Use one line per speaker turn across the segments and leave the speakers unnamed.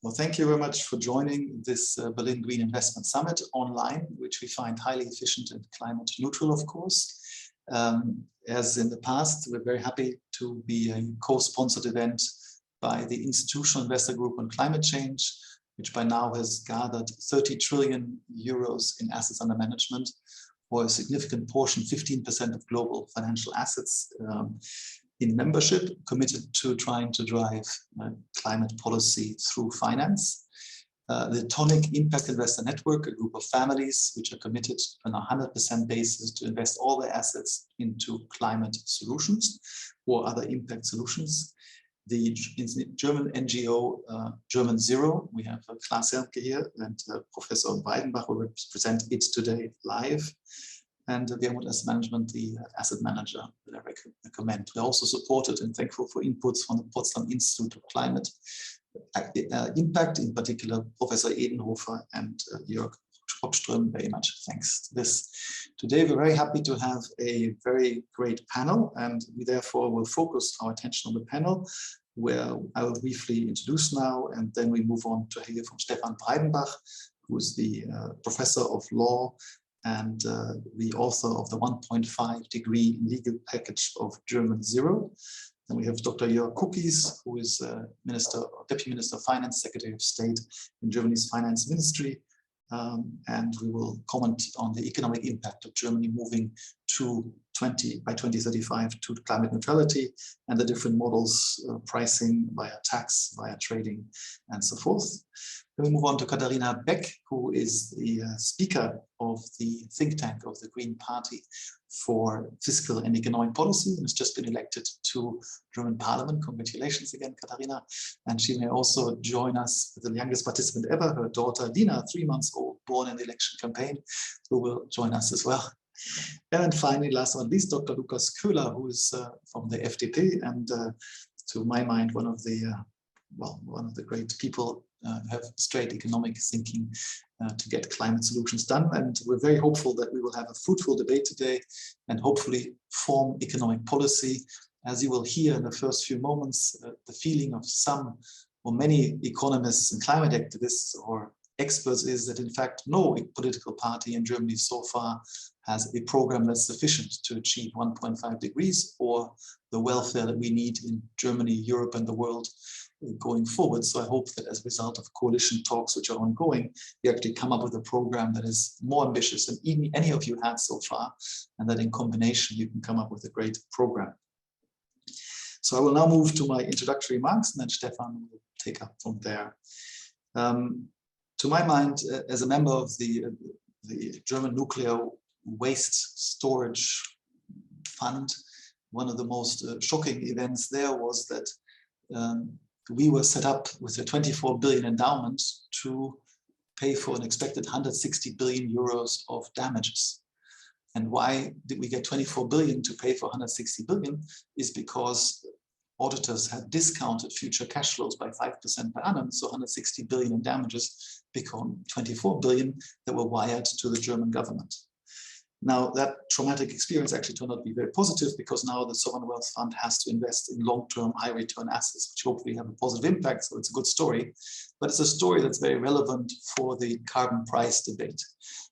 Well, thank you very much for joining this Berlin Green Investment Summit online, which we find highly efficient and climate neutral, of course. As in the past, we're very happy to be a co-sponsored event by the Institutional Investor Group on Climate Change, which by now has gathered 30 trillion euros in assets under management, or a significant portion, 15% of global financial assets in membership, committed to trying to drive climate policy through finance. The Tonic Impact Investor Network, a group of families which are committed on a 100% basis to invest all their assets into climate solutions or other impact solutions. The German NGO GermanZero, we have Klaas Helmke here, and Professor Breidenbach will represent it today live. And Wermuth Asset Management, the asset manager that I recommend. We're also supported and thankful for inputs from the Potsdam Institute of Climate Impact, in particular Professor Edenhofer and Jörg Kukies. Very much thanks to this. Today we're very happy to have a very great panel, and we therefore will focus our attention on the panel, where I will briefly introduce now, and then we move on to hear from Stephan Breidenbach, who is the professor of law and the author of the 1.5 degree legal package of GermanZero. Then we have Dr. Jörg Kukies, who is Deputy Minister of Finance, Secretary of State in Germany's Finance Ministry. And we will comment on the economic impact of Germany moving to by 2035 to climate neutrality and the different models, pricing via tax, via trading, and so forth. Then we move on to Katharina Beck, who is the speaker of the think tank of the Green Party for fiscal and economic policy, and has just been elected to German Parliament. Congratulations again, Katharina. And she may also join us, the youngest participant ever, her daughter Lina, 3 months old, born in the election campaign, who will join us as well. And then finally, last but not least, Dr. Lukas Köhler, who is from the FDP, and to my mind, one of the great people who have straight economic thinking to get climate solutions done. And we're very hopeful that we will have a fruitful debate today and hopefully form economic policy. As you will hear in the first few moments, the feeling of some or many economists and climate activists or experts is that in fact no political party in Germany so far has a program that's sufficient to achieve 1.5 degrees or the welfare that we need in Germany, Europe, and the world going forward. So I hope that as a result of coalition talks which are ongoing, we actually come up with a program that is more ambitious than even any of you had so far, and that in combination you can come up with a great program. So I will now move to my introductory remarks, and then Stephan will take up from there. To my mind, as a member of the German Nuclear Waste Storage Fund, one of the most shocking events there was that we were set up with a 24 billion endowment to pay for an expected 160 billion euros of damages. And why did we get 24 billion to pay for 160 billion is because auditors had discounted future cash flows by 5% per annum. So 160 billion in damages become 24 billion that were wired to the German government. Now, that traumatic experience actually turned out to be very positive, because now the sovereign wealth fund has to invest in long-term high return assets, which hopefully have a positive impact. So it's a good story, but it's a story that's very relevant for the carbon price debate.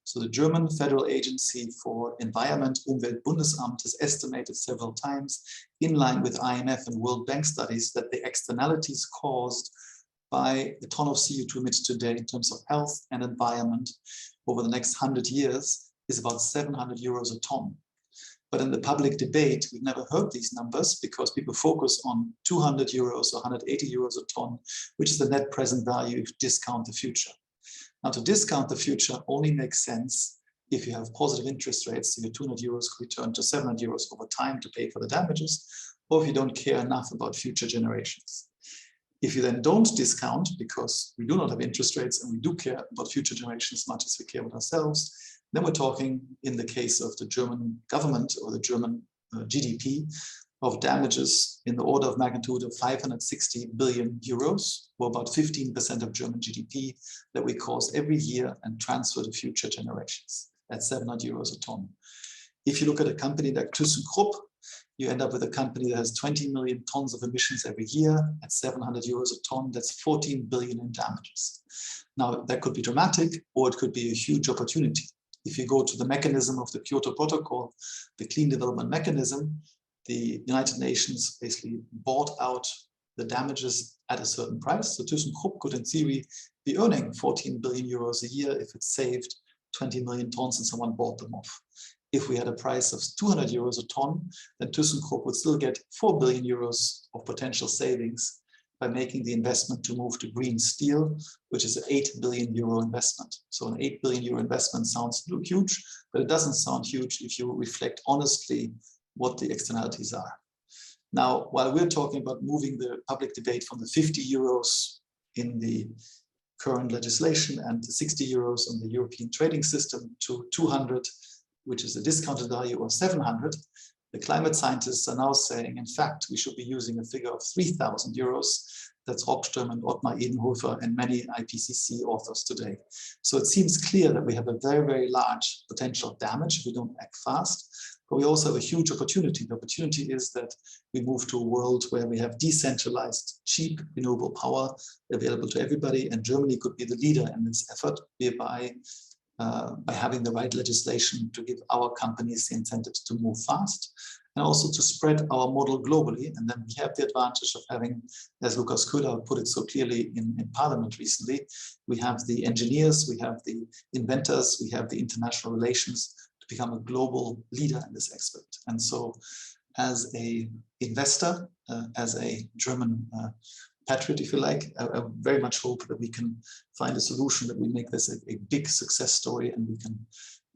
So the German Federal Agency for Environment, Umweltbundesamt, has estimated several times, in line with IMF and World Bank studies, that the externalities caused by the ton of CO2 emitted today in terms of health and environment over the next 100 years is about 700 euros a ton. But in the public debate, we've never heard these numbers because people focus on 200 euros or 180 euros a ton, which is the net present value if you discount the future. Now, to discount the future only makes sense if you have positive interest rates, so your 200 euros could return to 700 euros over time to pay for the damages, or if you don't care enough about future generations. If you then don't discount, because we do not have interest rates and we do care about future generations as much as we care about ourselves, then we're talking, in the case of the German government or the German GDP, of damages in the order of magnitude of 560 billion euros, or about 15% of German GDP, that we cause every year and transfer to future generations. That's 700 euros a ton. If you look at a company like ThyssenKrupp, you end up with a company that has 20 million tons of emissions every year at 700 euros a ton. That's 14 billion in damages. Now, that could be dramatic, or it could be a huge opportunity. If you go to the mechanism of the Kyoto Protocol, the clean development mechanism, the United Nations basically bought out the damages at a certain price. So ThyssenKrupp could, in theory, be earning 14 billion euros a year if it saved 20 million tons and someone bought them off. If we had a price of 200 euros a ton, then ThyssenKrupp would still get 4 billion euros of potential savings by making the investment to move to green steel, which is an 8 billion euro investment. So an 8 billion euro investment sounds huge, but it doesn't sound huge if you reflect honestly what the externalities are. Now, while we're talking about moving the public debate from the 50 euros in the current legislation and the 60 euros on the European trading system to 200, which is a discounted value of 700, the climate scientists are now saying, in fact, we should be using a figure of 3,000 euros. That's Rockström and Ottmar Edenhofer and many IPCC authors today. So it seems clear that we have a very, very large potential damage if we don't act fast, but we also have a huge opportunity. The opportunity is that we move to a world where we have decentralized, cheap, renewable power available to everybody, and Germany could be the leader in this effort, by having the right legislation to give our companies the incentives to move fast and also to spread our model globally. And then we have the advantage of having, as Lukas Köhler put it so clearly in Parliament recently, we have the engineers, we have the inventors, we have the international relations to become a global leader in this aspect. And so as an investor, as a German patriot, if you like, I very much hope that we can find a solution that we make this a big success story and we can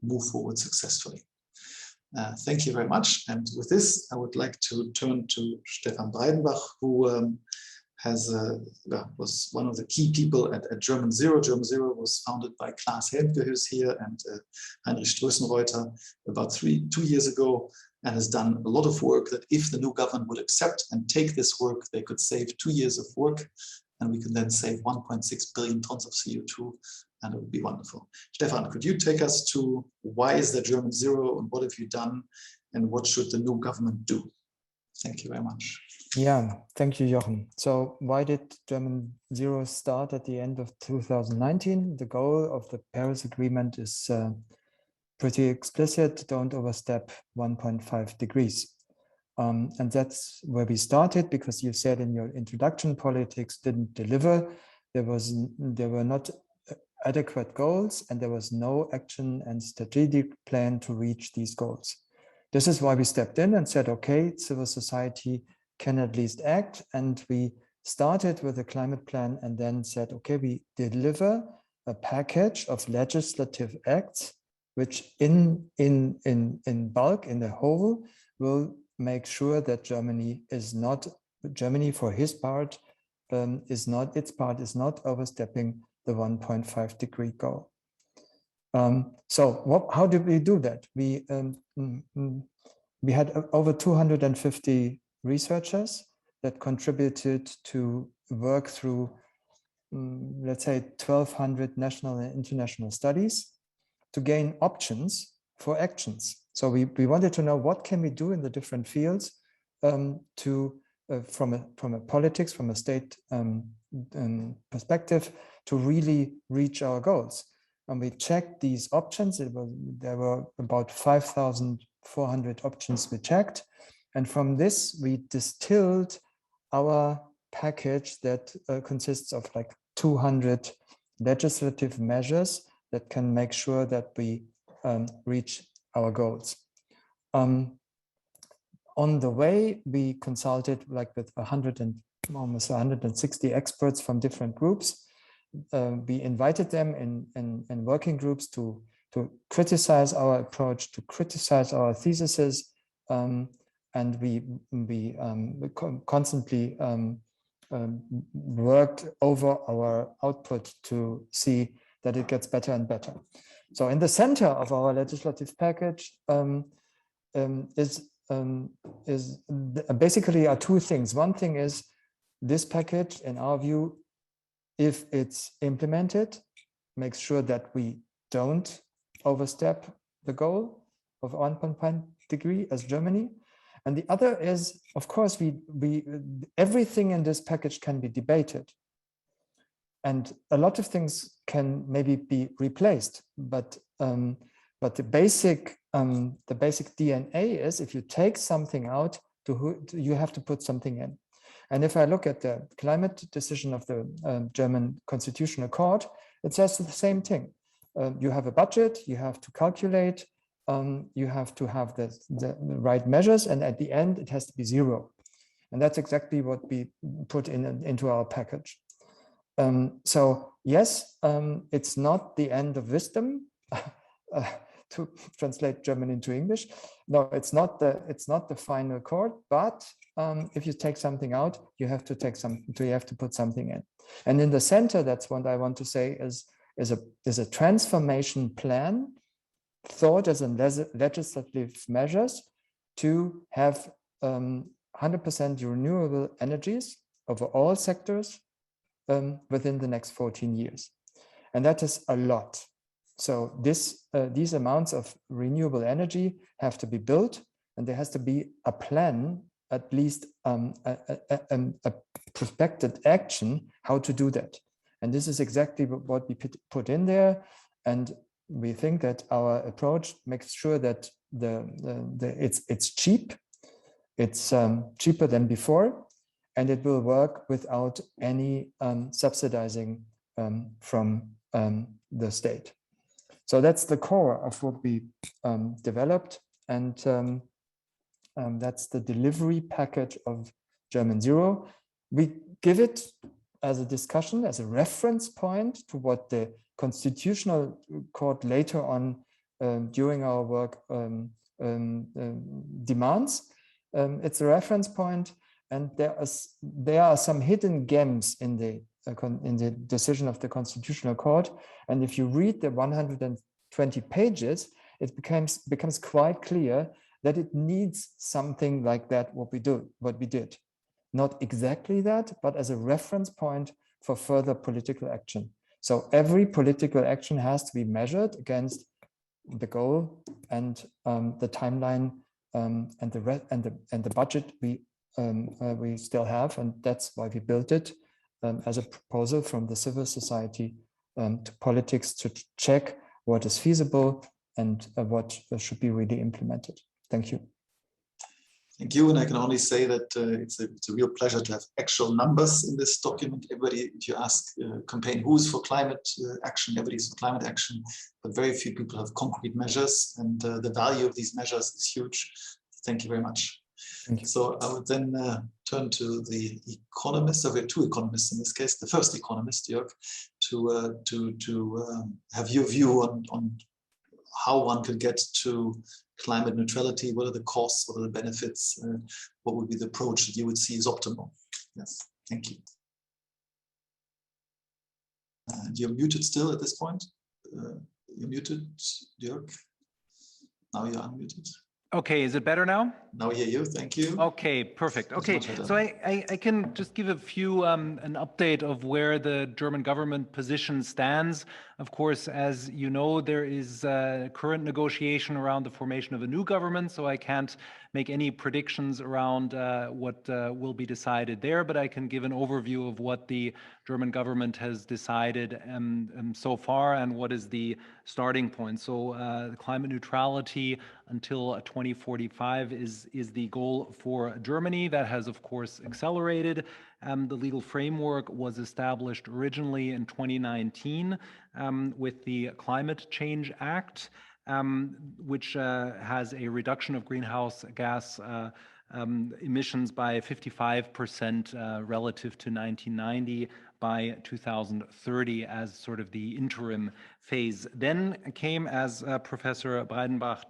move forward successfully. Thank you very much. And with this, I would like to turn to Stephan Breidenbach, who was one of the key people at GermanZero. GermanZero was founded by Klaas Helmke, who's here, and Heinrich Strößenreuter about 2 years ago, and has done a lot of work that if the new government would accept and take this work, they could save 2 years of work, and we can then save 1.6 billion tons of CO2, and it would be wonderful. Stephan, could you take us to why is there GermanZero, and what have you done, and what should the new government do? Thank you very much.
Yeah, thank you, Jochen. So why did GermanZero start at the end of 2019? The goal of the Paris Agreement is pretty explicit: don't overstep 1.5 degrees. And that's where we started, because you said in your introduction, politics didn't deliver. There were not adequate goals, and there was no action and strategic plan to reach these goals. This is why we stepped in and said, okay, civil society can at least act. And we started with a climate plan and then said, okay, we deliver a package of legislative acts, which in bulk, in the whole, will make sure that Germany for his part, is not overstepping the 1.5 degree goal. So how did we do that? We had over 250 researchers that contributed to work through, let's say, 1,200 national and international studies to gain options for actions. So we wanted to know what can we do in the different fields from a politics, from a state perspective, to really reach our goals. And we checked these options. There were about 5,400 options we checked. And from this, we distilled our package that consists of like 200 legislative measures that can make sure that we reach our goals. On the way, we consulted with almost 160 experts from different groups. We invited them in working groups to criticize our approach, to criticize our theses, and we constantly worked over our output to see that it gets better and better. So in the center of our legislative package is basically are two things. One thing is this package, in our view, if it's implemented, makes sure that we don't overstep the goal of 1.5 degree as Germany. And the other is, of course, everything in this package can be debated. And a lot of things can maybe be replaced, but the basic DNA is, if you take something out, you have to put something in. And if I look at the climate decision of the German Constitutional Court, it says the same thing. You have a budget, you have to calculate, you have to have the right measures, and at the end it has to be zero. And that's exactly what we put into our package. So yes, it's not the end of wisdom, to translate German into English. No, it's not the final chord, but if you take something out, you have to put something in. And in the center, that's what I want to say is a transformation plan thought as a legislative measures to have 100% renewable energies over all sectors within the next 14 years. And that is a lot. So these amounts of renewable energy have to be built, and there has to be a plan, at least a prospective action, how to do that. And this is exactly what we put in there. And we think that our approach makes sure that it's cheap, it's cheaper than before, and it will work without any subsidizing from the state. So that's the core of what we developed, and that's the delivery package of GermanZero. We give it as a discussion, as a reference point to what the Constitutional Court later on during our work demands. It's a reference point, and there are some hidden gems in the decision of the Constitutional Court. And if you read the 120 pages, it becomes quite clear that it needs something like that, what we did. Not exactly that, but as a reference point for further political action. So every political action has to be measured against the goal and the timeline and the budget we still have, and that's why we built it as a proposal from the civil society to politics to check what is feasible and what should be really implemented. Thank you.
Thank you, and I can only say that it's a real pleasure to have actual numbers in this document. Everybody, if you ask campaign who's for climate action, everybody's for climate action, but very few people have concrete measures, and the value of these measures is huge. Thank you very much. So I would then turn to the economists, or we have two economists in this case. The first economist, Jörg, to have your view on how one could get to climate neutrality. What are the costs? What are the benefits? What would be the approach that you would see as optimal? Yes, thank you. You're muted still at this point. You're muted, Jörg. Now you're unmuted.
Okay, is it better now?
Now we hear you, thank you.
Okay, perfect. Okay, so I can just give a few, an update of where the German government position stands. Of course, as you know, there is current negotiation around the formation of a new government, so I can't make any predictions around what will be decided there, but I can give an overview of what the German government has decided so far and what is the starting point. So climate neutrality until 2045 is the goal for Germany. That has, of course, accelerated. The legal framework was established originally in 2019 with the Climate Change Act, which has a reduction of greenhouse gas emissions by 55% relative to 1990 by 2030 as sort of the interim phase. Then came, as Professor Breidenbach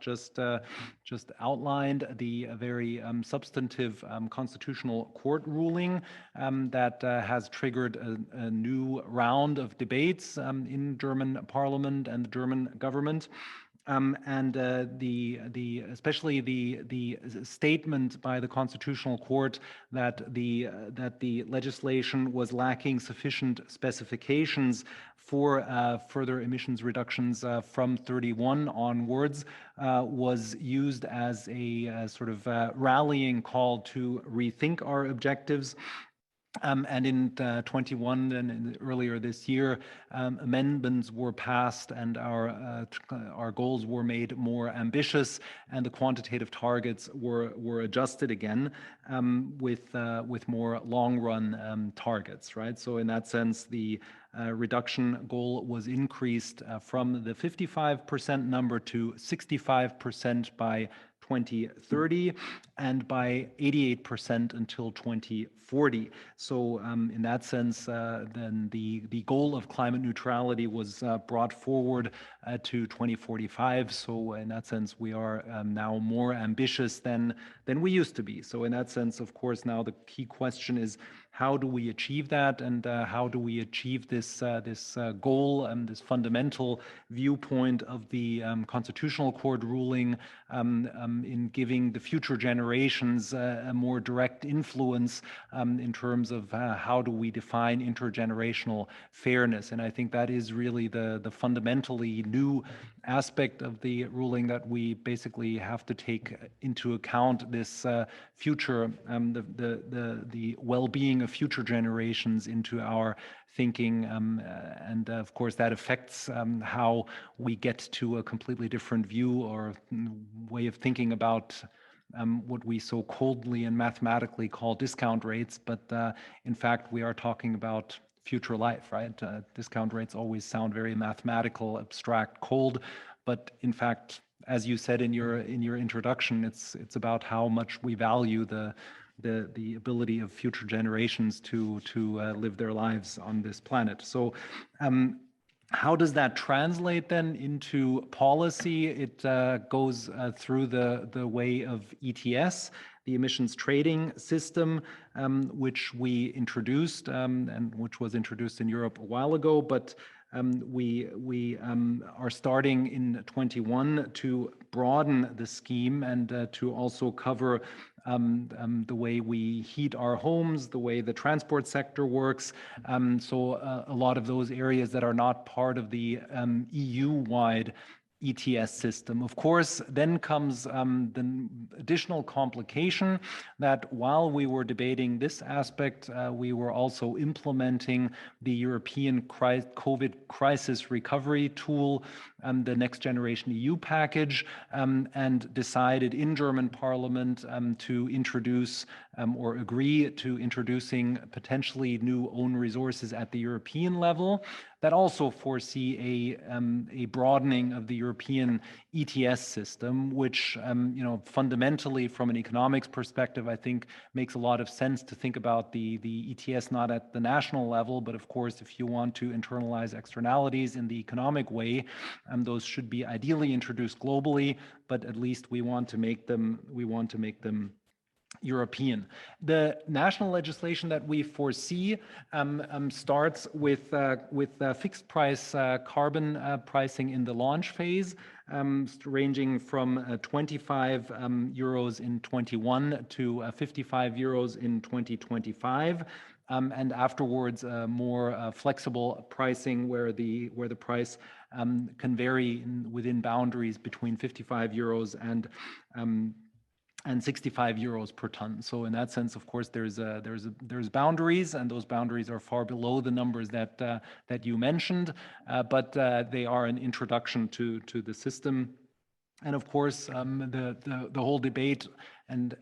just outlined, the very substantive Constitutional Court ruling that has triggered a new round of debates in German Parliament and the German government. especially the statement by the Constitutional Court that the legislation was lacking sufficient specifications for further emissions reductions from 31 onwards was used as a sort of rallying call to rethink our objectives. And in 21 and earlier this year, amendments were passed, and our goals were made more ambitious, and the quantitative targets were adjusted again with more long-run targets, right? So in that sense, the reduction goal was increased from the 55% number to 65% by 2030 and by 88% until 2040. So in that sense, then the goal of climate neutrality was brought forward to 2045. So in that sense, we are now more ambitious than we used to be. So in that sense, of course, now the key question is, how do we achieve that, and how do we achieve this goal and this fundamental viewpoint of the Constitutional Court ruling in giving the future generations a more direct influence in terms of how do we define intergenerational fairness? And I think that is really the fundamentally new aspect of the ruling, that we basically have to take into account this future, the well-being of future generations into our thinking, and of course that affects how we get to a completely different view or way of thinking about what we so coldly and mathematically call discount rates, but in fact we are talking about future life, right? Discount rates always sound very mathematical, abstract, cold, but in fact, as you said in your introduction, it's about how much we value the ability of future generations to live their lives on this planet. So how does that translate then into policy? It goes through the way of ETS, the emissions trading system, which we introduced and which was introduced in Europe a while ago, but we are starting in 21 to broaden the scheme and to also cover the way we heat our homes, the way the transport sector works. So a lot of those areas that are not part of the EU-wide ETS system. Of course, then comes the additional complication that while we were debating this aspect, we were also implementing the European COVID crisis recovery tool, the Next Generation EU package, and decided in German Parliament to introduce or agree to introducing potentially new own resources at the European level that also foresee a broadening of the European ETS system, which fundamentally from an economics perspective, I think makes a lot of sense to think about the ETS not at the national level, but of course, if you want to internalize externalities in the economic way, those should be ideally introduced globally, but at least we want to make them European. The national legislation that we foresee starts with fixed price carbon pricing in the launch phase, ranging from 25 euros in 21 to 55 euros in 2025. And afterwards, more flexible pricing where the price can vary within boundaries between 55 euros and 65 euros per ton. So in that sense, of course, there's boundaries, and those boundaries are far below the numbers that you mentioned, but they are an introduction to the system. And of course, the whole debate and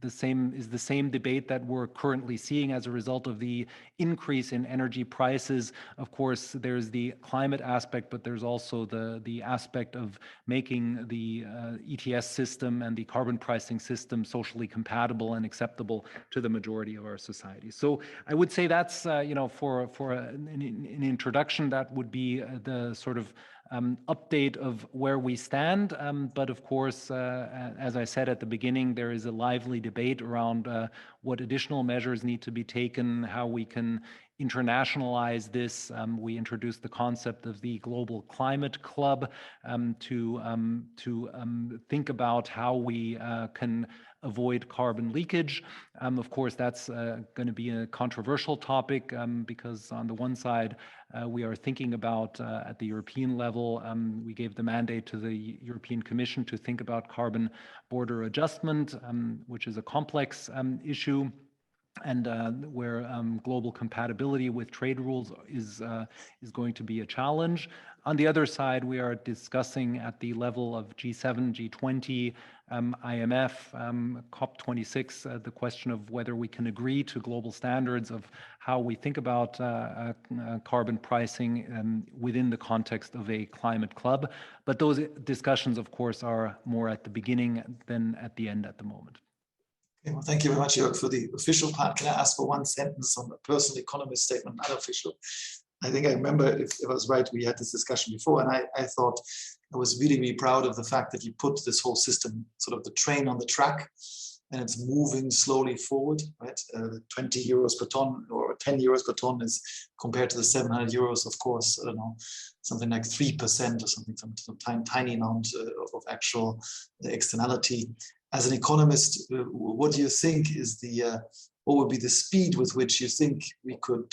the same debate that we're currently seeing as a result of the increase in energy prices. Of course, there's the climate aspect, but there's also the aspect of making the ETS system and the carbon pricing system socially compatible and acceptable to the majority of our society. So I would say that's for an introduction, that would be the sort of update of where we stand. But of course, as I said at the beginning, there is a lively debate around what additional measures need to be taken, how we can internationalize this. We introduced the concept of the Global Climate Club to think about how we can avoid carbon leakage. Of course, that's going to be a controversial topic because on the one side, we are thinking about at the European level, we gave the mandate to the European Commission to think about carbon border adjustment, which is a complex issue, and where global compatibility with trade rules is going to be a challenge. On the other side, we are discussing at the level of G7, G20, IMF, COP26, the question of whether we can agree to global standards of how we think about carbon pricing within the context of a climate club. But those discussions, of course, are more at the beginning than at the end at the moment.
Okay, well, thank you very much, Jörg, for the official part. Can I ask for one sentence on the personal economist statement, unofficial? I think I remember, if I was right, we had this discussion before, and I thought I was really, really proud of the fact that you put this whole system, sort of the train on the track, and it's moving slowly forward, right? 20 euros per ton or 10 euros per ton is compared to the 700 euros, of course, I don't know, something like 3% or something, some tiny amount of actual externality. As an economist, what do you think is what would be the speed with which you think we could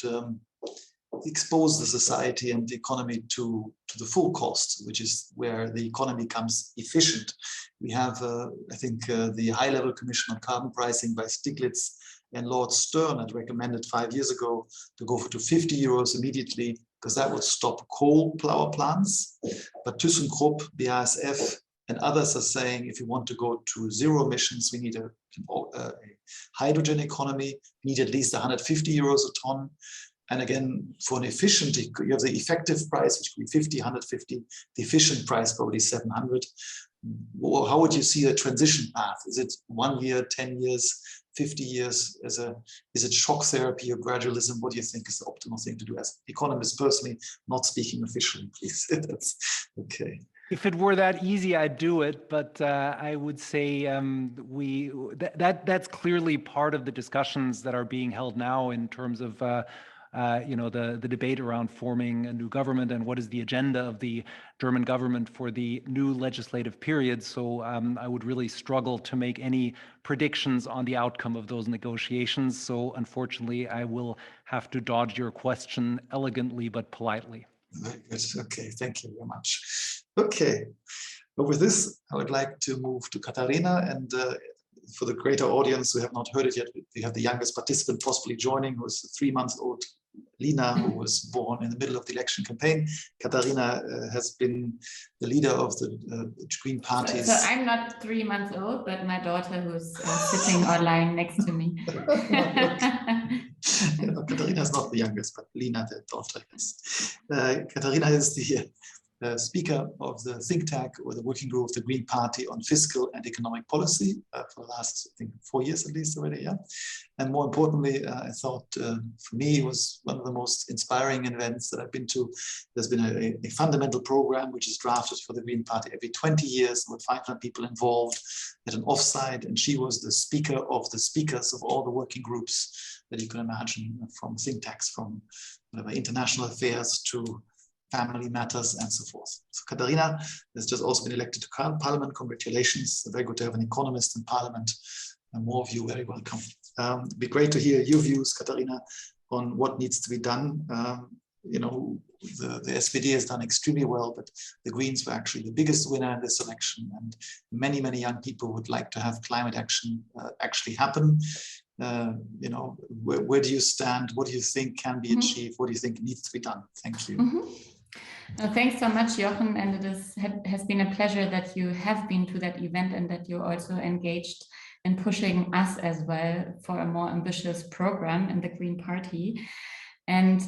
expose the society and the economy to the full cost, which is where the economy becomes efficient? We have, I think, the High-Level Commission on Carbon Pricing by Stiglitz and Lord Stern had recommended 5 years ago to go to 50 euros immediately, because that would stop coal power plants. But ThyssenKrupp, BASF, and others are saying if you want to go to zero emissions, we need a hydrogen economy, we need at least 150 euros a ton. And again, for an efficient, you have the effective price, which could be 50, 150, the efficient price probably 700. How would you see the transition path? Is it 1 year, 10 years, 50 years? Is it shock therapy or gradualism? What do you think is the optimal thing to do as economist personally, not speaking officially, please? That's okay.
If it were that easy, I'd do it, but I would say that's clearly part of the discussions that are being held now in terms of the debate around forming a new government and what is the agenda of the German government for the new legislative period. So I would really struggle to make any predictions on the outcome of those negotiations. So unfortunately, I will have to dodge your question elegantly but politely.
Very good. Okay, thank you very much. Okay, but with this, I would like to move to Katharina, and for the greater audience who have not heard it yet, we have the youngest participant possibly joining, who is 3-month-old Lina, who was born in the middle of the election campaign. Katharina has been the leader of the Green Party.
So I'm not 3 months old, but my daughter, who's sitting or lying next to me.
Katharina is not the youngest, but Lina, the daughter, is. Katharina is the speaker of the think tank or the working group of the Green Party on fiscal and economic policy for the last, I think, 4 years at least already, yeah. And more importantly, I thought for me it was one of the most inspiring events that I've been to. There's been a fundamental program which is drafted for the Green Party every 20 years with 500 people involved at an offsite, and she was the speaker of the speakers of all the working groups that you can imagine, from think tanks, from whatever, international affairs to family matters and so forth. So Katharina has just also been elected to Parliament. Congratulations. Very good to have an economist in Parliament. And more of you, very welcome. It'd be great to hear your views, Katharina, on what needs to be done. You know, the SPD has done extremely well, but the Greens were actually the biggest winner in this election. And many, many young people would like to have climate action actually happen. You know, where do you stand? What do you think can be achieved? What do you think needs to be done? Thank you.
Thanks so much, Jochen, and it has been a pleasure that you have been to that event and that you're also engaged in pushing us as well for a more ambitious program in the Green Party. And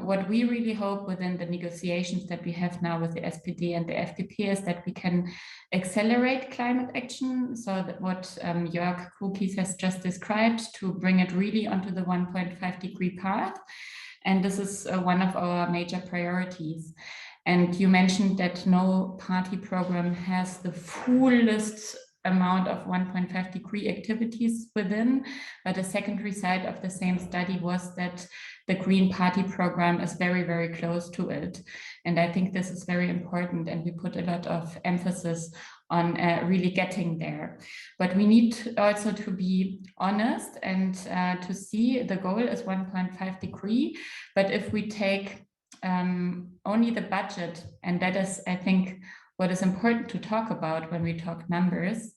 what we really hope within the negotiations that we have now with the SPD and the FDP is that we can accelerate climate action, so that what Jörg Kukies has just described, to bring it really onto the 1.5-degree path. And this is one of our major priorities. And you mentioned that no party program has the fullest amount of 1.5 degree activities within, but a secondary side of the same study was that the Green Party program is very, very close to it. And I think this is very important, and we put a lot of emphasis on really getting there. But we need also to be honest and to see the goal is 1.5 degree, but if we take only the budget, and that is, I think, what is important to talk about when we talk numbers,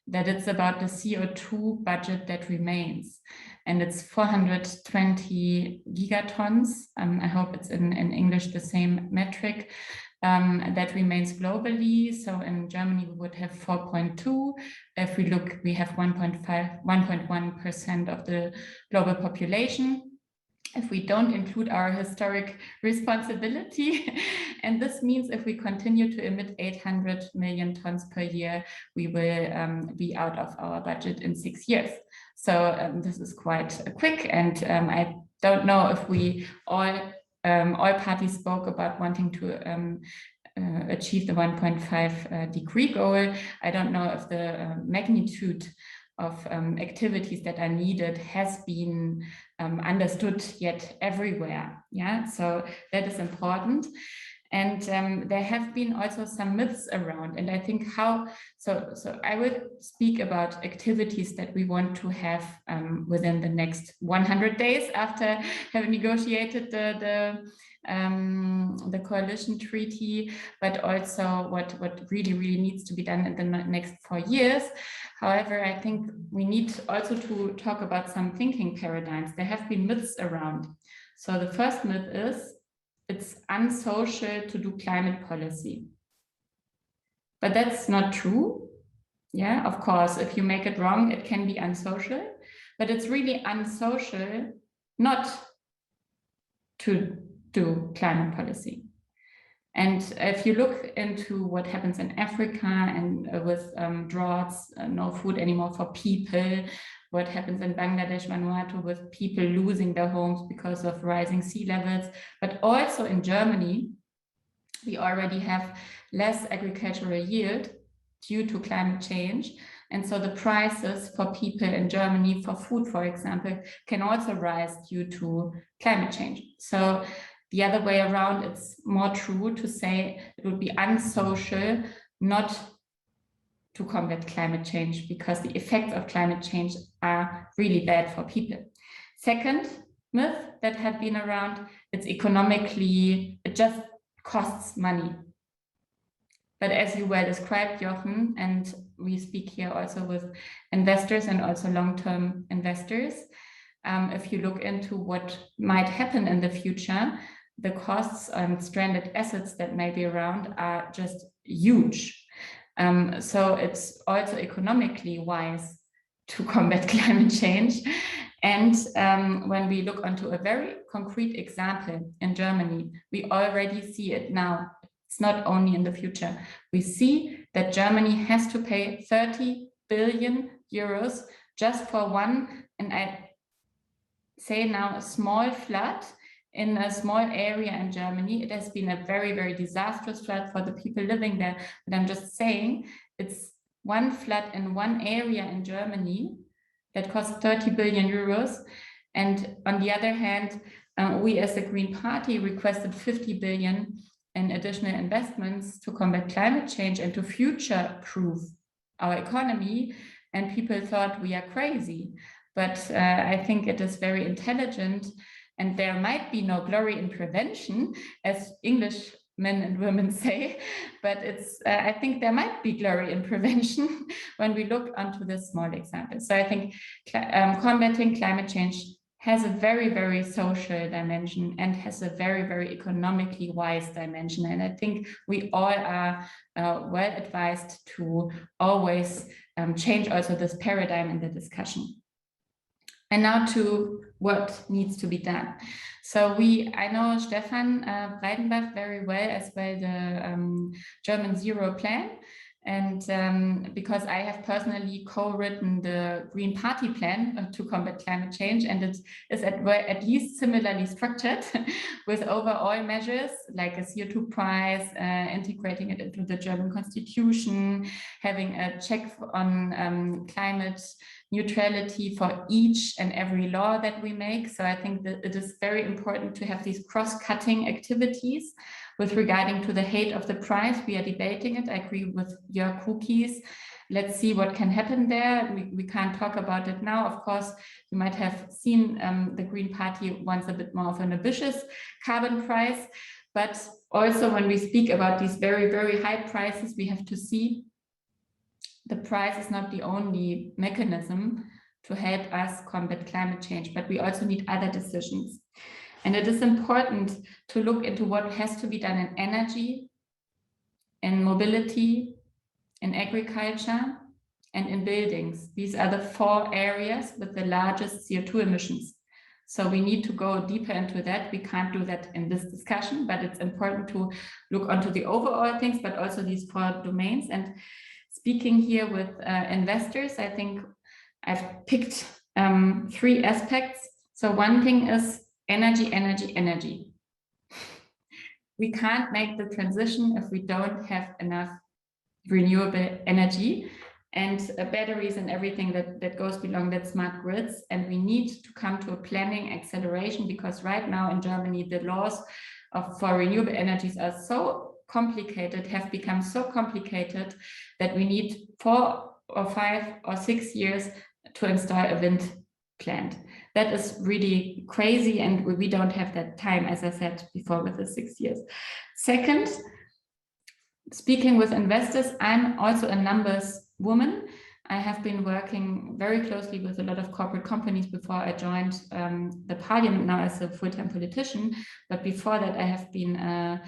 that it's about the CO2 budget that remains. And it's 420 gigatons. I hope it's in English the same metric that remains globally. So in Germany, we would have 4.2. If we look, we have 1.1% of the global population. If we don't include our historic responsibility, and this means if we continue to emit 800 million tons per year, we will be out of our budget in 6 years. So this is quite quick, and I don't know if we all parties spoke about wanting to achieve the 1.5 degree goal. I don't know if the magnitude of activities that are needed has been understood yet everywhere. Yeah, so that is important. And there have been also some myths around, and I think so I will speak about activities that we want to have within the next 100 days after having negotiated the coalition treaty, but also what really needs to be done in the next 4 years. However, I think we need also to talk about some thinking paradigms. There have been myths around. So the first myth is it's unsocial to do climate policy. But that's not true. Yeah, of course, if you make it wrong, it can be unsocial, but it's really unsocial not to do climate policy. And if you look into what happens in Africa and with droughts, no food anymore for people, what happens in Bangladesh, Vanuatu, with people losing their homes because of rising sea levels, but also in Germany, we already have less agricultural yield due to climate change. And so the prices for people in Germany for food, for example, can also rise due to climate change. So the other way around, it's more true to say it would be unsocial not to combat climate change, because the effects of climate change are really bad for people. Second myth that had been around, it's economically, it just costs money. But as you well described, Jochen, and we speak here also with investors and also long-term investors, if you look into what might happen in the future, the costs and stranded assets that may be around are just huge. So it's also economically wise to combat climate change. And when we look onto a very concrete example in Germany, we already see it now. It's not only in the future. We see that Germany has to pay 30 billion euros just for one, and I say now, a small flood in a small area in Germany. It has been a very, very disastrous flood for the people living there. But I'm just saying, it's one flood in one area in Germany that costs 30 billion euros. And on the other hand, we as the Green Party requested 50 billion in additional investments to combat climate change and to future-proof our economy. And people thought we are crazy. But I think it is very intelligent. And there might be no glory in prevention, as English men and women say, but it's, I think there might be glory in prevention when we look onto this small example. So I think combating climate change has a very, very social dimension and has a very, very economically wise dimension. And I think we all are well advised to always change also this paradigm in the discussion. And now to what needs to be done. So I know Stephan Breidenbach very well, as well the GermanZero plan. And because I have personally co-written the Green Party plan to combat climate change, and it is at least similarly structured with overall measures like a CO2 price, integrating it into the German constitution, having a check on climate neutrality for each and every law that we make. So I think that it is very important to have these cross-cutting activities. With regarding to the height of the price, we are debating it. I agree with Jörg Kukies. Let's see what can happen there. We can't talk about it now. Of course, you might have seen the Green Party wants a bit more of an ambitious carbon price. But also when we speak about these very, very high prices, we have to see the price is not the only mechanism to help us combat climate change, but we also need other decisions. And it is important to look into what has to be done in energy, in mobility, in agriculture, and in buildings. These are the 4 areas with the largest CO2 emissions. So we need to go deeper into that. We can't do that in this discussion, but it's important to look onto the overall things, but also these 4 domains. And speaking here with investors, I think I've picked 3 aspects. So one thing is energy, energy, energy. We can't make the transition if we don't have enough renewable energy and batteries and everything that goes along that smart grids. And we need to come to a planning acceleration, because right now in Germany, the laws for renewable energies are so complicated, have become so complicated that we need 4 or 5 or 6 years to install a wind plant. That is really crazy, and we don't have that time, as I said before, with the 6 years. Second, speaking with investors, I'm also a numbers woman. I have been working very closely with a lot of corporate companies before I joined the parliament now as a full-time politician. But before that, I have been a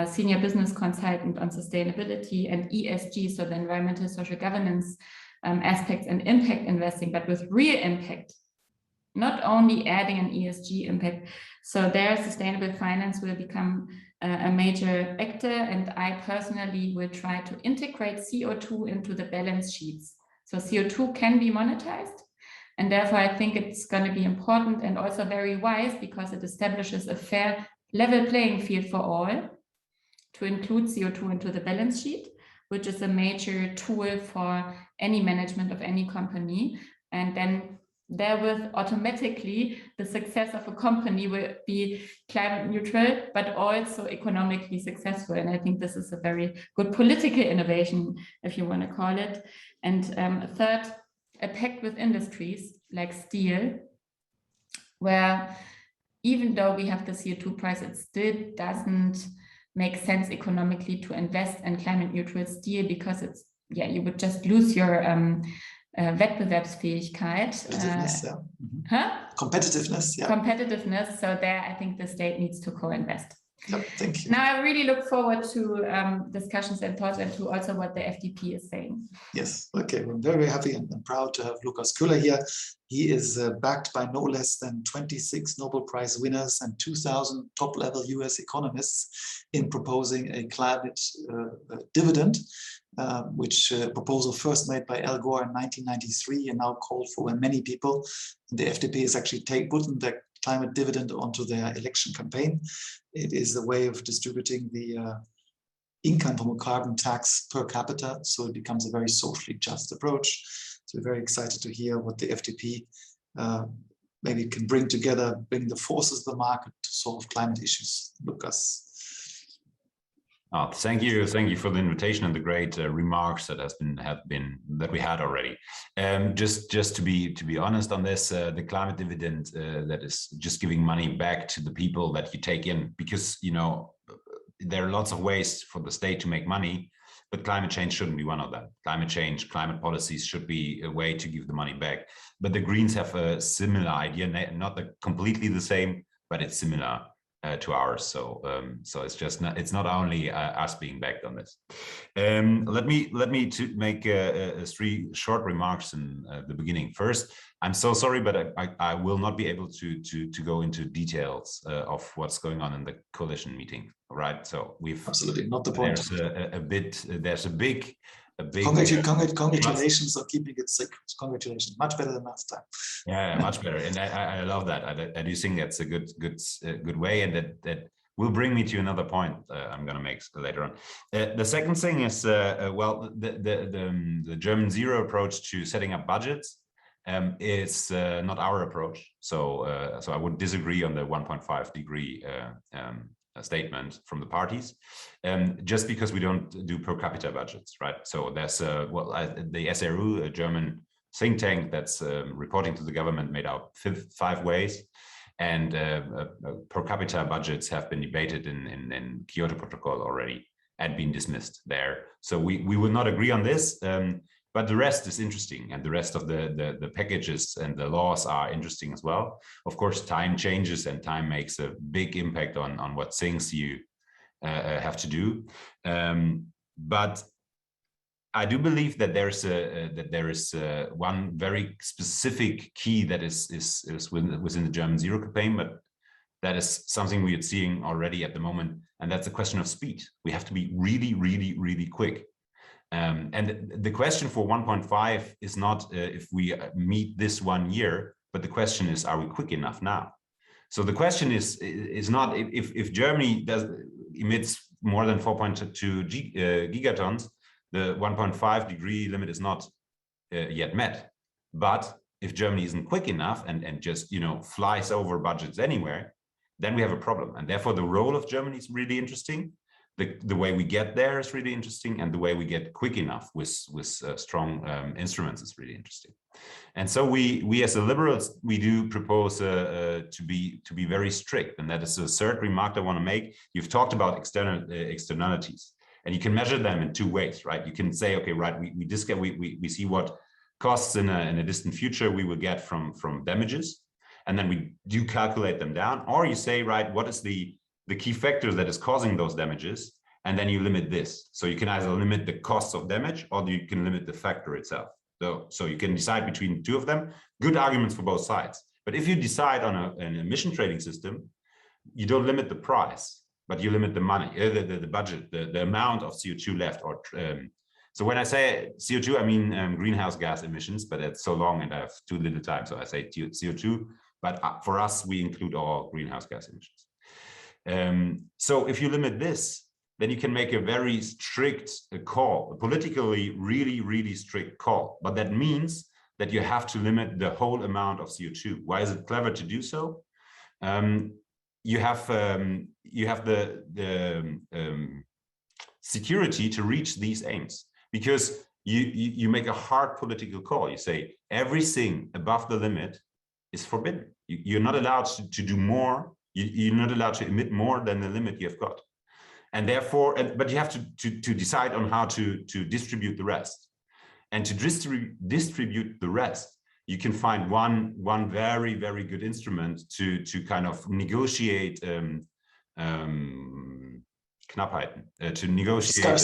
senior business consultant on sustainability and ESG, so the environmental social governance aspects and impact investing, but with real impact. Not only adding an ESG impact. So there, sustainable finance will become a major actor, and I personally will try to integrate CO2 into the balance sheets. So CO2 can be monetized, and therefore I think it's going to be important and also very wise, because it establishes a fair level playing field for all to include CO2 into the balance sheet, which is a major tool for any management of any company. And then therewith, automatically, the success of a company will be climate neutral, but also economically successful. And I think this is a very good political innovation, if you want to call it. And third, a pact with industries like steel, where even though we have the CO2 price, it still doesn't make sense economically to invest in climate neutral steel, because it's, you would just lose your Wettbewerbsfähigkeit.
Competitiveness, Competitiveness,
Competitiveness. So there, I think the state needs to co-invest.
Yep, thank you.
Now I really look forward to discussions and thoughts, and to also what the FDP is saying.
Yes, okay. We're very happy and proud to have Lukas Köhler here. He is backed by no less than 26 Nobel Prize winners and 2,000 top-level US economists in proposing a climate dividend, which proposal first made by Al Gore in 1993 and now called for by many people. And the FDP is actually putting the climate dividend onto their election campaign. It is a way of distributing the income from a carbon tax per capita, so it becomes a very socially just approach. So we're very excited to hear what the FDP maybe can bring together, bring the forces of the market to solve climate issues. Lukas.
Oh, thank you for the invitation and the great remarks that that we had already. Just to be honest on this, the climate dividend that is just giving money back to the people that you take in, because there are lots of ways for the state to make money, but climate change shouldn't be one of them. Climate policies should be a way to give the money back. But the Greens have a similar idea, not completely the same, but it's similar to ours. So it's not only us being backed on this. Let me to make 3 short remarks in the beginning. First, I'm so sorry, but I will not be able to go into details of what's going on in the coalition meeting. right? So we've
absolutely not the point.
There's a big
congratulations on keeping it secret. Congratulations, much better than last time.
Yeah, much better, and I love that. I do think that's a good way, and that will bring me to another point I'm going to make later on. The second thing is well, the German zero approach to setting up budgets is not our approach. So I would disagree on the 1.5 degree statement from the parties, just because we don't do per capita budgets, right? So there's the SRU, a German think tank that's reporting to the government, made out 5 ways, and per capita budgets have been debated in Kyoto Protocol already and been dismissed there. So we will not agree on this, but the rest is interesting, and the rest of the packages and the laws are interesting as well. Of course, time changes, and time makes a big impact on what things you have to do. But I do believe that there is one very specific key that is within the German zero campaign, but that is something we are seeing already at the moment, and that's a question of speed. We have to be really, really, really quick. And the question for 1.5 is not if we meet this 1 year, but the question is, are we quick enough now? So the question is not if Germany emits more than 4.2 gigatons, the 1.5 degree limit is not yet met. But if Germany isn't quick enough and just flies over budgets anywhere, then we have a problem. And therefore, the role of Germany is really interesting. The way we get there is really interesting, and the way we get quick enough with strong instruments is really interesting. And so we as the liberals, we do propose to be very strict, and that is a third remark I want to make. You've talked about externalities, and you can measure them in 2 ways, right? You can say, okay, right, we see what costs in a distant future we will get from damages, and then we do calculate them down. Or you say, right, what is the key factor that is causing those damages, and then you limit this. So you can either limit the cost of damage, or you can limit the factor itself. So you can decide between 2 of them. Good arguments for both sides. But if you decide on an emission trading system, you don't limit the price, but you limit the money, the budget, the amount of CO2 left. So when I say CO2, I mean greenhouse gas emissions, but it's so long and I have too little time, so I say CO2. But for us, we include all greenhouse gas emissions. So if you limit this, then you can make a very strict call, a politically really, really strict call. But that means that you have to limit the whole amount of CO2. Why is it clever to do so? You have the security to reach these aims, because you make a hard political call. You say everything above the limit is forbidden. You're not allowed to do more. You're not allowed to emit more than the limit you've got. And therefore, but you have to decide on how to distribute the rest. And to distribute the rest, you can find one very, very good instrument to kind of negotiate Knappheiten, to negotiate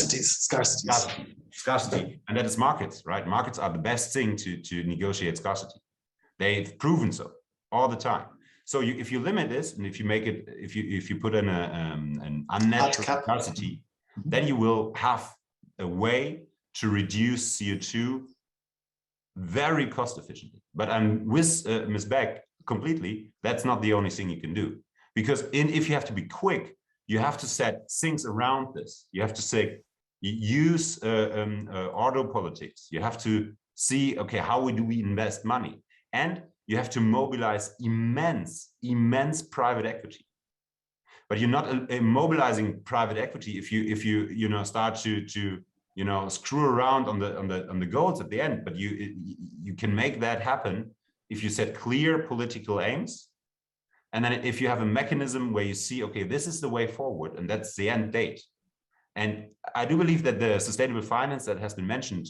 scarcity. And that is markets, right? Markets are the best thing to negotiate scarcity. They've proven so all the time. So if you limit this, and if you make it, if you put in an unnatural capacity, then you will have a way to reduce CO2 very cost efficiently. But I'm with Ms. Beck completely. That's not the only thing you can do, because if you have to be quick, you have to set things around this. You have to say, use order politics. You have to see, okay, how do we invest money? And you have to mobilize immense private equity. But you're not mobilizing private equity if you start to screw around on the goals at the end. But you can make that happen if you set clear political aims, and then if you have a mechanism where you see, okay, this is the way forward, and that's the end date. And I do believe that the sustainable finance that has been mentioned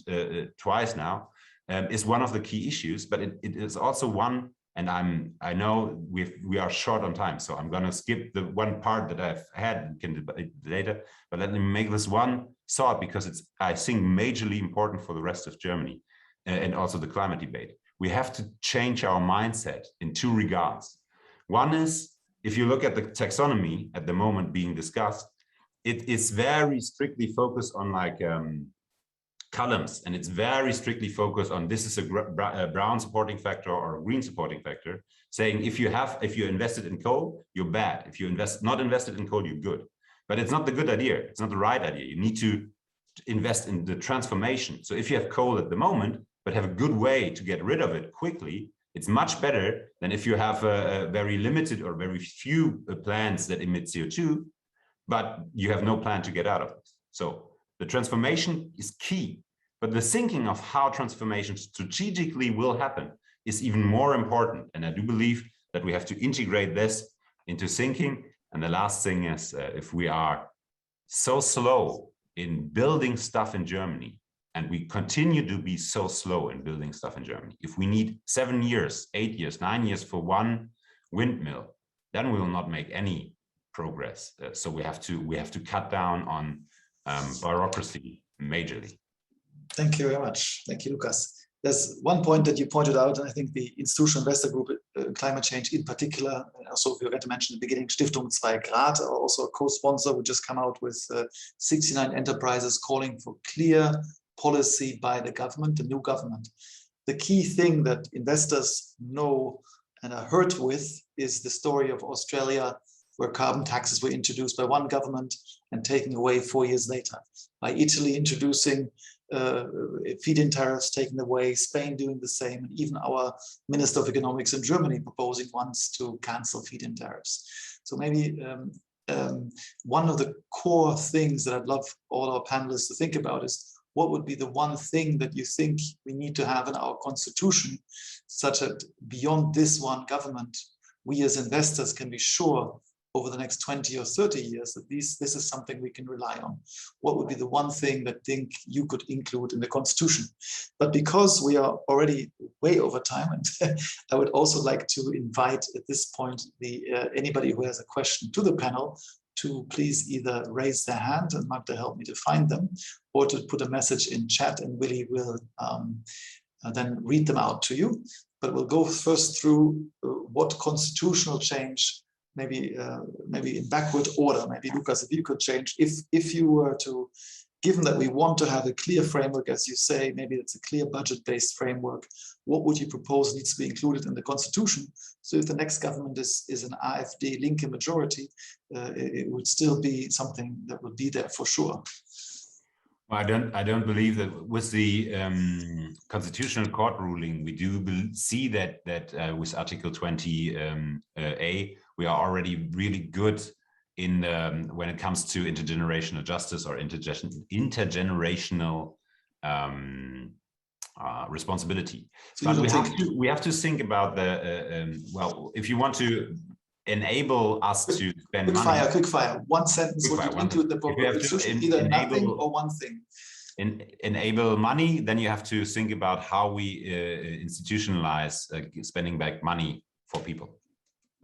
twice now is one of the key issues, but it is also one, and I know we are short on time, so I'm going to skip the one part that I've had, we can debate later, but let me make this one thought, because it's, I think, majorly important for the rest of Germany and also the climate debate. We have to change our mindset in 2 regards. One is, if you look at the taxonomy at the moment being discussed, it is very strictly focused on like columns, and it's very strictly focused on this is a brown supporting factor or a green supporting factor, saying if you invested in coal, you're bad. If you not invested in coal, you're good. But it's not the good idea. It's not the right idea. You need to invest in the transformation. So if you have coal at the moment, but have a good way to get rid of it quickly, it's much better than if you have a very limited or very few plants that emit CO2, but you have no plan to get out of it. So the transformation is key, but the thinking of how transformation strategically will happen is even more important. And I do believe that we have to integrate this into thinking. And the last thing is, if we are so slow in building stuff in Germany, and we continue to be so slow in building stuff in Germany, if we need 7 years, 8 years, 9 years for one windmill, then we will not make any progress. So we have to cut down on bureaucracy majorly.
Thank you very much. Thank you, Lukas. There's one point that you pointed out, and I think the Institutional Investor Group, Climate Change in particular, also we forgot to mention at the beginning, Stiftung 2 Grad, also a co-sponsor, who just come out with 69 enterprises calling for clear policy by the government, the new government. The key thing that investors know and are hurt with is the story of Australia, where carbon taxes were introduced by one government and taken away 4 years later, by Italy introducing feed-in tariffs taken away, Spain doing the same, and even our Minister of Economics in Germany proposing once to cancel feed-in tariffs. So maybe one of the core things that I'd love all our panelists to think about is, what would be the one thing that you think we need to have in our constitution, such that beyond this one government, we as investors can be sure over the next 20 or 30 years that this is something we can rely on? What would be the one thing that you could include in the constitution? But because we are already way over time, and I would also like to invite at this point anybody who has a question to the panel to please either raise their hand and Magda help me to find them, or to put a message in chat, and Willy will then read them out to you. But we'll go first through what constitutional change, maybe in backward order. Maybe Lukas, if you could change, if you were to, given that we want to have a clear framework, as you say, maybe it's a clear budget-based framework, what would you propose needs to be included in the constitution? So if the next government is an AfD Linke majority, it would still be something that would be there for sure.
Well, I don't believe that with the Constitutional Court ruling, we do see that with Article 20A, we are already really good in when it comes to intergenerational justice or intergenerational responsibility. So but we have to think about the well, if you want to enable us to spend money.
Quick fire. One sentence would you include the proposition, either nothing or one thing.
Enable money, then you have to think about how we institutionalize spending back money for people.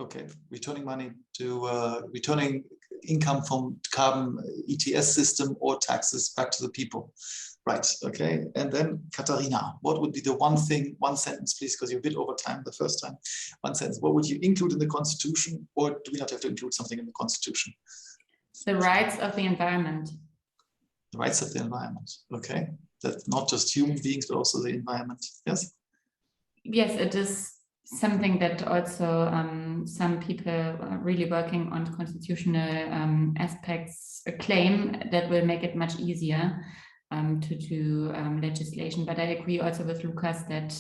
Okay, returning money to returning income from carbon ETS system or taxes back to the people. Right, okay. And then Katharina, what would be the one thing, one sentence, please, because you're a bit over time the first time. One sentence, what would you include in the Constitution, or do we not have to include something in the Constitution?
The rights of the environment.
The rights of the environment, okay. That's not just human beings, but also the environment, yes?
Yes, it is something that also some people are really working on constitutional aspects claim that will make it much easier to do legislation. But I agree also with Lukas that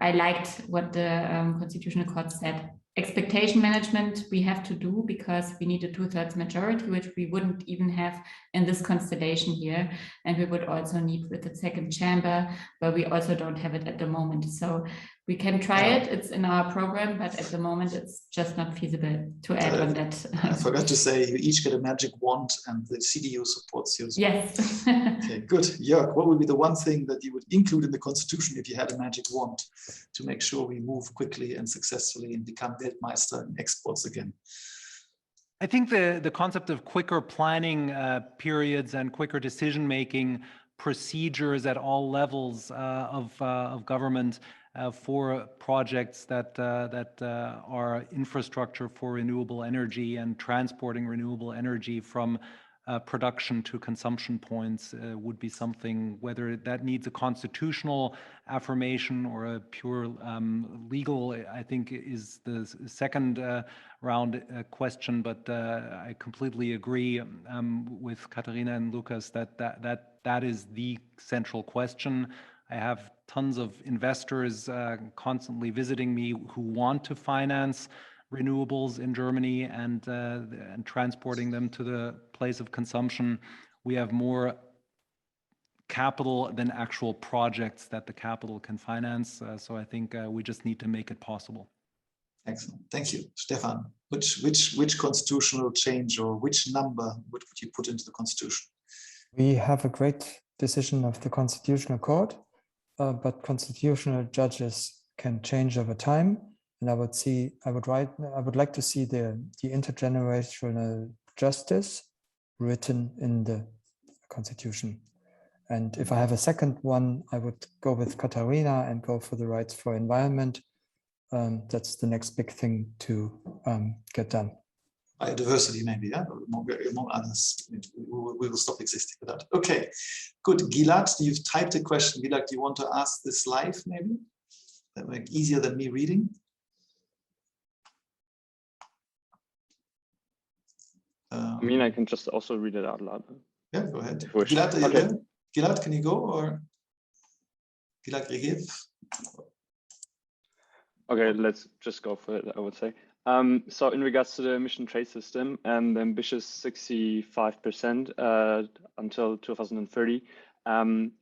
I liked what the Constitutional Court said. Expectation management we have to do because we need a 2/3 majority, which we wouldn't even have in this constellation here. And we would also need with the second chamber, but we also don't have it at the moment. So we can try it. It's in our program, but at the moment it's just not feasible to add on that.
I forgot to say, you each get a magic wand and the CDU supports you.
Yes.
Okay, good. Jörg, what would be the one thing that you would include in the Constitution if you had a magic wand to make sure we move quickly and successfully and become Weltmeister in exports again?
I think the concept of quicker planning periods and quicker decision-making procedures at all levels of government for projects that are infrastructure for renewable energy and transporting renewable energy from production to consumption points would be something, whether that needs a constitutional affirmation or a pure legal, I think is the second round question, but I completely agree with Katharina and Lukas that is the central question. I have tons of investors constantly visiting me who want to finance renewables in Germany and transporting them to the place of consumption. We have more capital than actual projects that the capital can finance. So I think we just need to make it possible.
Excellent. Thank you. Stephan, which constitutional change or which number would you put into the Constitution?
We have a great decision of the Constitutional Court, but constitutional judges can change over time. And I would like to see the intergenerational justice written in the Constitution. And if I have a second one, I would go with Katharina and go for the rights for environment. That's the next big thing to get done.
Biodiversity, maybe, yeah, among others. We will stop existing with that. Okay, good. Gilad, you've typed a question. Gilad, do you want to ask this live, maybe? That make easier than me reading.
I mean, I can just also read it out loud.
Yeah, go ahead. Gilad, are you there? Gilad, can you go, or Gilad Regev?
Okay, let's just go for it, I would say. So in regards to the emission trade system and the ambitious 65% until 2030,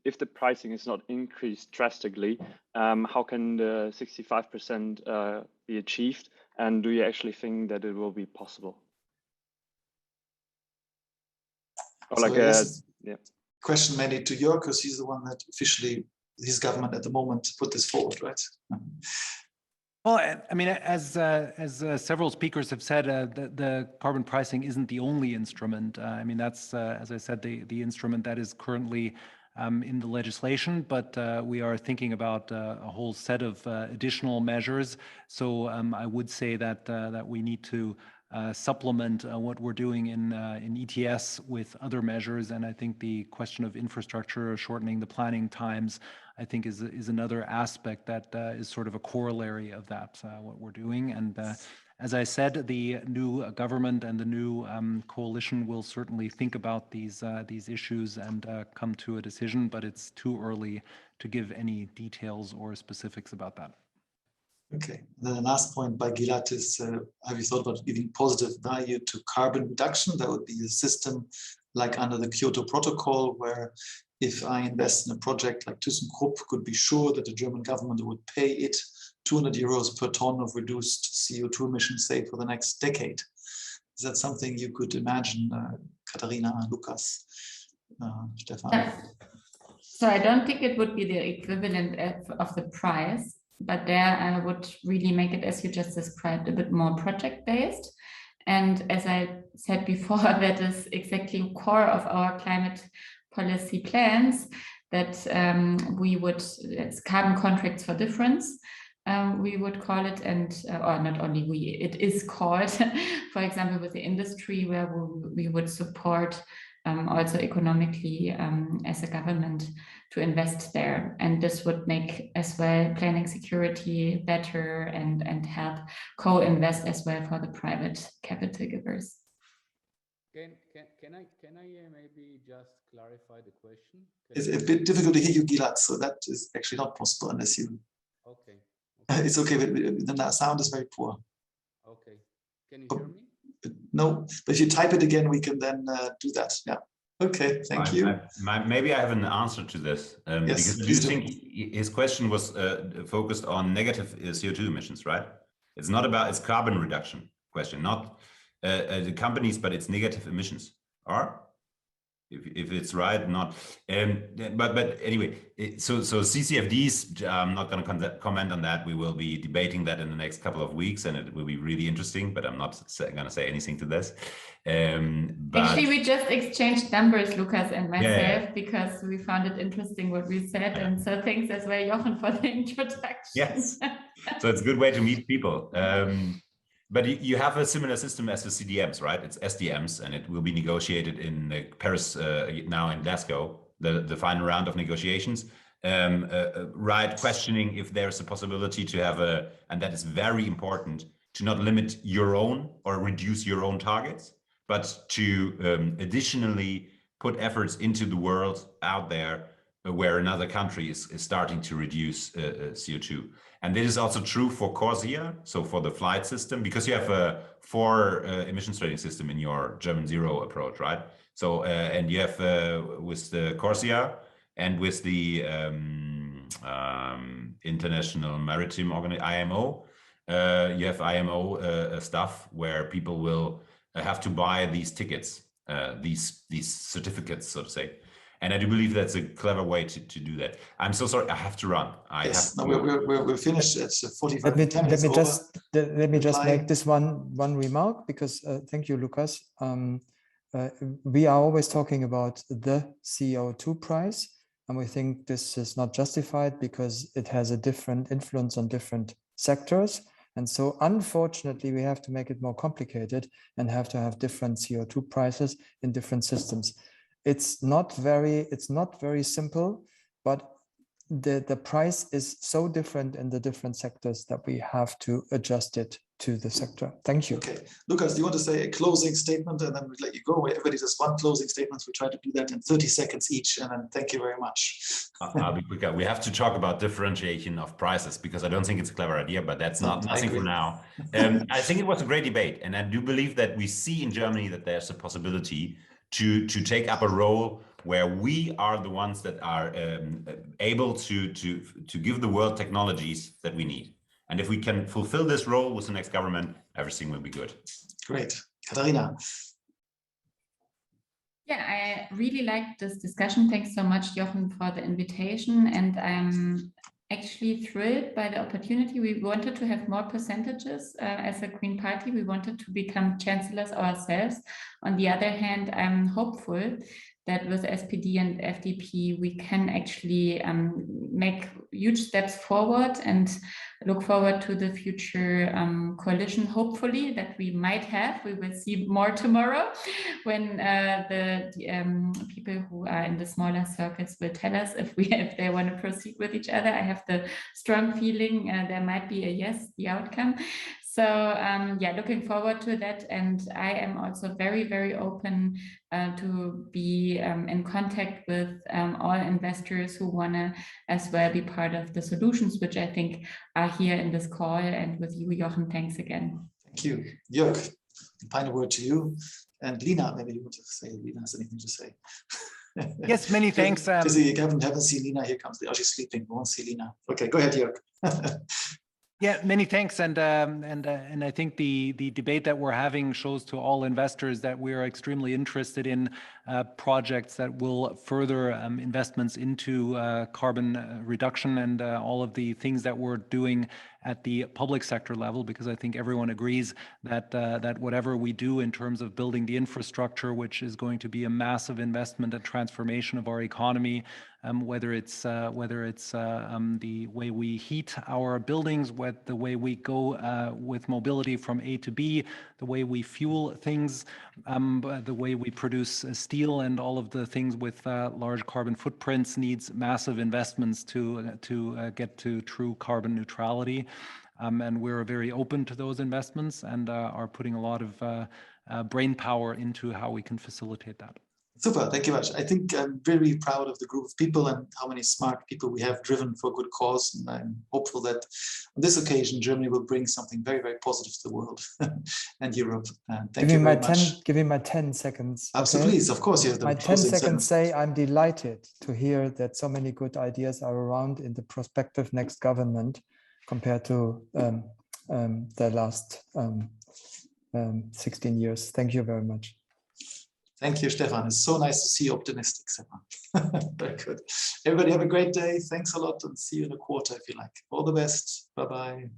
if the pricing is not increased drastically, how can the 65% be achieved? And do you actually think that it will be possible? Or
so
like
yeah. Question mainly to Jörg, because he's the one that officially, his government at the moment put this forward, right?
Well, I mean, as several speakers have said, the carbon pricing isn't the only instrument. I mean, that's, as I said, the instrument that is currently in the legislation, but we are thinking about a whole set of additional measures. So I would say that we need to supplement what we're doing in ETS with other measures. And I think the question of infrastructure, shortening the planning times, I think is another aspect that is sort of a corollary of that, what we're doing. And as I said, the new government and the new coalition will certainly think about these issues and come to a decision, but it's too early to give any details or specifics about that.
Okay, and then the last point by Gilad is, have you thought about giving positive value to carbon reduction? That would be a system like under the Kyoto Protocol, where if I invest in a project like ThyssenKrupp, could be sure that the German government would pay it 200 euros per ton of reduced CO2 emissions, say, for the next decade. Is that something you could imagine, Katharina and Lukas, Stephan?
So I don't think it would be the equivalent of the price, but there I would really make it, as you just described, a bit more project-based. And as I said before, that is exactly core of our climate policy plans, that we would, it's carbon contracts for difference, we would call it, and or not only we, it is called, for example, with the industry, where we would support also economically as a government to invest there. And this would make as well planning security better and help co-invest as well for the private capital givers.
Can I maybe just clarify the question?
It's a bit difficult to hear you, Gilad, so that is actually not possible unless you...
Okay.
It's okay, but the sound is very poor.
Okay. Can you hear me?
No, but if you type it again, we can then do that. Yeah. Okay, thank you.
Maybe I have an answer to this.
Yes,
because do you think his question was focused on negative CO2 emissions, right? It's not about, it's carbon reduction question, not the companies, but it's negative emissions. Or if it's right or not. But anyway, so CCFDs, I'm not going to comment on that. We will be debating that in the next couple of weeks, and it will be really interesting, but I'm not going to say anything to this.
Actually, we just exchanged numbers, Lukas and myself, because we found it interesting what we said. And so thanks as well, Jochen, for the introduction.
Yes, so it's a good way to meet people. But you have a similar system as the CDMs, right? It's SDMs, and it will be negotiated in Paris now in Glasgow, the final round of negotiations. Right, questioning if there's a possibility to have and that is very important, to not limit your own or reduce your own targets, but to additionally put efforts into the world out there where another country is starting to reduce CO2. And this is also true for CORSIA, so for the flight system, because you have a 4 emissions trading system in your GermanZero approach, right? So, and you have with the CORSIA and with the International Maritime Organization, IMO, you have IMO stuff where people will have to buy these tickets, these certificates, so to say. And I do believe that's a clever way to do that. I'm so sorry, I have to run.
We're finished at 45 minutes.
Let me just make this one remark, because thank you, Lukas. We are always talking about the CO2 price, and we think this is not justified because it has a different influence on different sectors. And so unfortunately, we have to make it more complicated and have to have different CO2 prices in different systems. It's not very simple, but the price is so different in the different sectors that we have to adjust it to the sector. Thank you.
Okay, Lukas, do you want to say a closing statement, and then we let you go? Everybody does one closing statement. We try to do that in 30 seconds each, and then thank you very much.
I'll be quicker. We have to talk about differentiation of prices, because I don't think it's a clever idea, but that's nothing for now. I think it was a great debate, and I do believe that we see in Germany that there's a possibility to take up a role where we are the ones that are able to give the world technologies that we need. And if we can fulfill this role with the next government, everything will be good.
Great. Katharina.
Yeah, I really liked this discussion. Thanks so much, Jochen, for the invitation. And I'm actually thrilled by the opportunity. We wanted to have more percentages as a Green Party. We wanted to become chancellors ourselves. On the other hand, I'm hopeful that with SPD and FDP, we can actually make huge steps forward and look forward to the future coalition, hopefully, that we might have. We will see more tomorrow when the people who are in the smaller circles will tell us if they want to proceed with each other. I have the strong feeling there might be a yes, the outcome. So yeah, looking forward to that. And I am also very, very open to be in contact with all investors who want to as well be part of the solutions, which I think are here in this call. And with you, Jochen, thanks again.
Thank you. Jörg, final word to you. And Lina, maybe you want to say, Lina has anything to say.
Yes, many thanks.
You haven't seen Lina, here comes she's sleeping, we won't see Lina. Okay, go ahead, Jörg.
Yeah, many thanks, and I think the debate that we're having shows to all investors that we are extremely interested in projects that will further investments into carbon reduction and all of the things that we're doing at the public sector level, because I think everyone agrees that that whatever we do in terms of building the infrastructure, which is going to be a massive investment and transformation of our economy, whether it's the way we heat our buildings, the way we go with mobility from A to B, the way we fuel things, the way we produce steel, and all of the things with large carbon footprints needs massive investments to get to true carbon neutrality. And we're very open to those investments and are putting a lot of brain power into how we can facilitate that.
Super, thank you much. I think I'm very proud of the group of people and how many smart people we have driven for a good cause. And I'm hopeful that on this occasion, Germany will bring something very, very positive to the world and Europe. And thank you very much.
Give me my 10 seconds.
Absolutely, please, of course. You have the
my 10 seconds say I'm delighted to hear that so many good ideas are around in the prospective next government compared to the last 16 years. Thank you very much.
Thank you, Stephan. It's so nice to see you optimistic, Stephan. Very good. Everybody have a great day. Thanks a lot and see you in a quarter if you like. All the best. Bye-bye.